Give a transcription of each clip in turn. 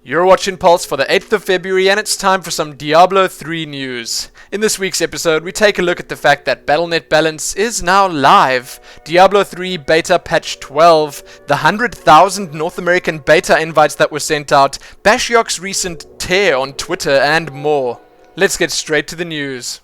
You're watching Pulse for the 8th of February and it's time for some Diablo 3 news. In this week's episode, we take a look at the fact that Battle.net Balance is now live, Diablo 3 Beta Patch 12, the 100,000 North American beta invites that were sent out, Bashiok's recent tear on Twitter, and more. Let's get straight to the news.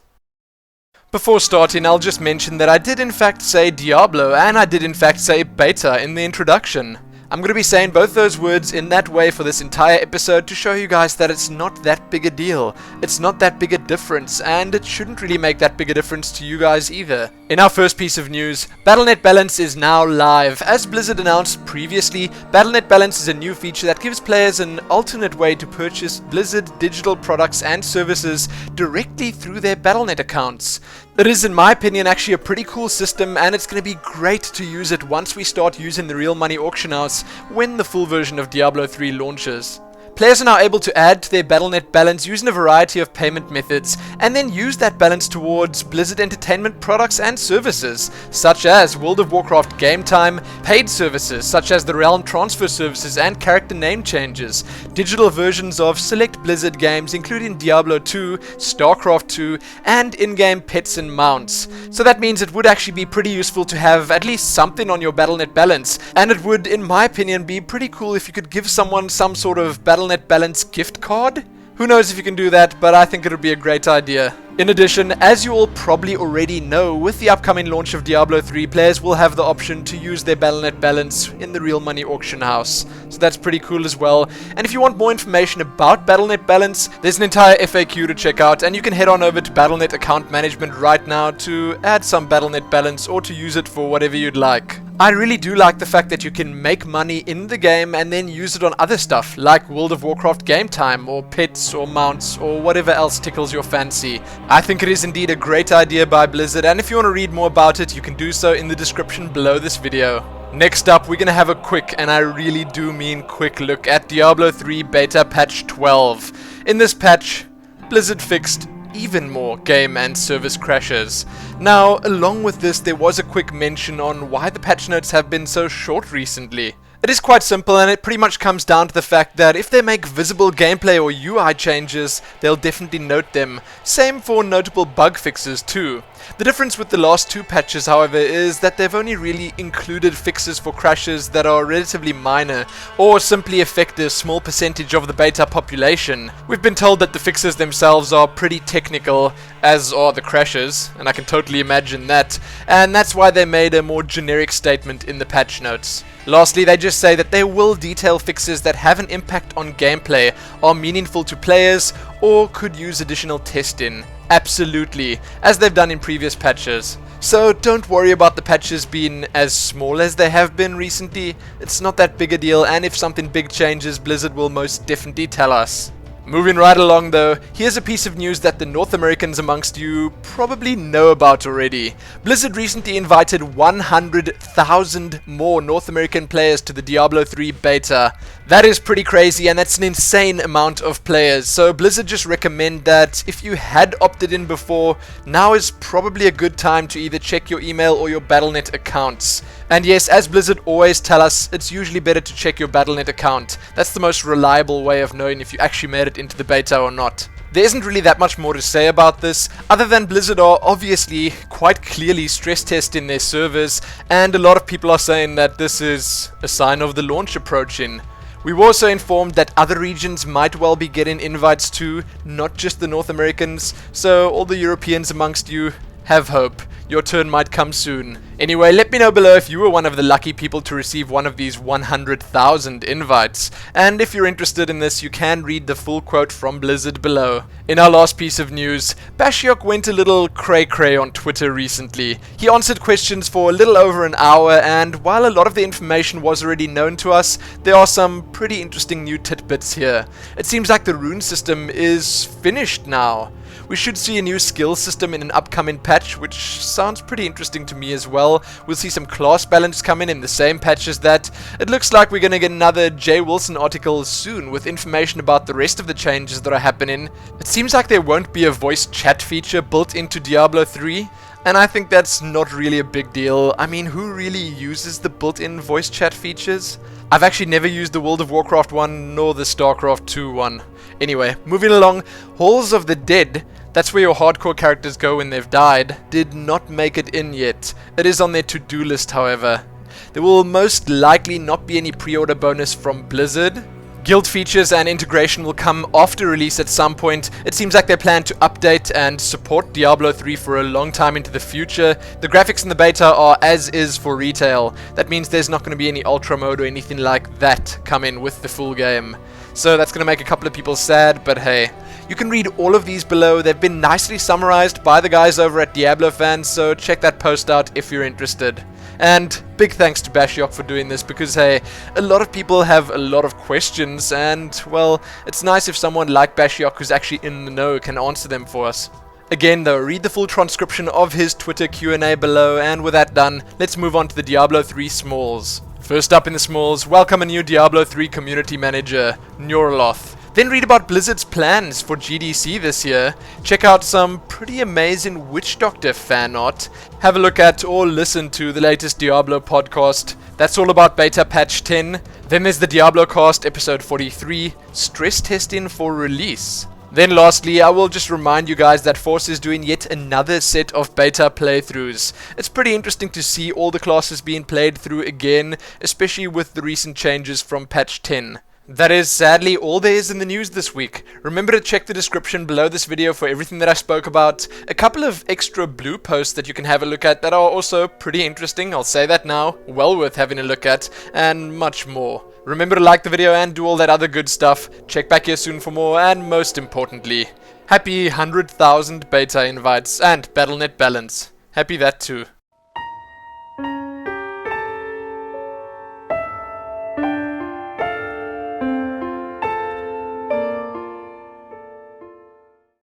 Before starting, I'll just mention that I did in fact say Diablo and I did in fact say beta in the introduction. I'm going to be saying both those words in that way for this entire episode to show you guys that it's not that big a deal. It's not that big a difference, and it shouldn't really make that big a difference to you guys either. In our first piece of news, Battle.net Balance is now live. As Blizzard announced previously, Battle.net Balance is a new feature that gives players an alternate way to purchase Blizzard digital products and services directly through their Battle.net accounts. It is, in my opinion, actually a pretty cool system, and it's going to be great to use it once we start using the real money auction house when the full version of Diablo 3 launches. Players are now able to add to their Battle.net balance using a variety of payment methods, and then use that balance towards Blizzard Entertainment products and services, such as World of Warcraft Game Time, paid services such as the Realm Transfer services and character name changes, digital versions of select Blizzard games including Diablo 2, StarCraft 2, and in-game pets and mounts. So that means it would actually be pretty useful to have at least something on your Battle.net balance, and it would, in my opinion, be pretty cool if you could give someone some sort of Battle.net Balance gift card? Who knows if you can do that, but I think it would be a great idea. In addition, as you all probably already know, with the upcoming launch of Diablo 3, players will have the option to use their Battle.net balance in the real money auction house. So that's pretty cool as well. And if you want more information about Battle.net balance, there's an entire FAQ to check out, and you can head on over to Battle.net account management right now to add some Battle.net balance or to use it for whatever you'd like. I really do like the fact that you can make money in the game and then use it on other stuff, like World of Warcraft Game Time, or pets, or mounts, or whatever else tickles your fancy. I think it is indeed a great idea by Blizzard, and if you want to read more about it, you can do so in the description below this video. Next up, we're going to have a quick, and I really do mean quick, look at Diablo 3 Beta Patch 12. In this patch, Blizzard fixed even more game and service crashes. Now, along with this, there was a quick mention on why the patch notes have been so short recently. It is quite simple, and it pretty much comes down to the fact that if they make visible gameplay or UI changes, they'll definitely note them. Same for notable bug fixes too. The difference with the last two patches, however, is that they've only really included fixes for crashes that are relatively minor, or simply affect a small percentage of the beta population. We've been told that the fixes themselves are pretty technical, as are the crashes, and I can totally imagine that, and that's why they made a more generic statement in the patch notes. Lastly, they just say that they will detail fixes that have an impact on gameplay, are meaningful to players, or could use additional testing. Absolutely, as they've done in previous patches. So don't worry about the patches being as small as they have been recently. It's not that big a deal, and if something big changes, Blizzard will most definitely tell us. Moving right along though, here's a piece of news that the North Americans amongst you probably know about already. Blizzard recently invited 100,000 more North American players to the Diablo 3 beta. That is pretty crazy, and that's an insane amount of players. So Blizzard just recommend that if you had opted in before, now is probably a good time to either check your email or your Battle.net accounts. And yes, as Blizzard always tell us, it's usually better to check your Battle.net account. That's the most reliable way of knowing if you actually made it into the beta or not. There isn't really that much more to say about this, other than Blizzard are obviously quite clearly stress testing their servers, and a lot of people are saying that this is a sign of the launch approaching. We were also informed that other regions might well be getting invites too, not just the North Americans, so all the Europeans amongst you, have hope. Your turn might come soon. Anyway, let me know below if you were one of the lucky people to receive one of these 100,000 invites. And if you're interested in this, you can read the full quote from Blizzard below. In our last piece of news, Bashiok went a little cray-cray on Twitter recently. He answered questions for a little over an hour, and while a lot of the information was already known to us, there are some pretty interesting new tidbits here. It seems like the rune system is finished now. We should see a new skill system in an upcoming patch, which sounds pretty interesting to me as well. We'll see some class balance come in the same patch as that. It looks like we're going to get another Jay Wilson article soon with information about the rest of the changes that are happening. It seems like there won't be a voice chat feature built into Diablo 3. And I think that's not really a big deal. I mean, who really uses the built-in voice chat features? I've actually never used the World of Warcraft one nor the StarCraft 2 one. Anyway, moving along, Halls of the Dead, that's where your hardcore characters go when they've died, did not make it in yet. It is on their to-do list, however. There will most likely not be any pre-order bonus from Blizzard. Guild features and integration will come after release at some point. It seems like they plan to update and support Diablo 3 for a long time into the future. The graphics in the beta are as is for retail. That means there's not going to be any ultra mode or anything like that come in with the full game. So that's going to make a couple of people sad, but hey. You can read all of these below. They've been nicely summarized by the guys over at Diablo Fans, so check that post out if you're interested. And big thanks to Bashiok for doing this, because hey, a lot of people have a lot of questions, and well, it's nice if someone like Bashiok who's actually in the know can answer them for us. Again though, read the full transcription of his Twitter Q&A below, and with that done, let's move on to the Diablo 3 Smalls. First up in the Smalls, welcome a new Diablo 3 community manager, Neuroloth. Then read about Blizzard's plans for GDC this year, check out some pretty amazing Witch Doctor fan art, have a look at or listen to the latest Diablo podcast, that's all about Beta Patch 10, then there's the Diablo Cast episode 43, stress testing for release. Then lastly, I will just remind you guys that Force is doing yet another set of beta playthroughs. It's pretty interesting to see all the classes being played through again, especially with the recent changes from patch 10. That is sadly all there is in the news this week. Remember to check the description below this video for everything that I spoke about. A couple of extra blue posts that you can have a look at that are also pretty interesting, I'll say that now, well worth having a look at, and much more. Remember to like the video and do all that other good stuff. Check back here soon for more, and most importantly, happy 100,000 beta invites and Battle.net balance. Happy that too.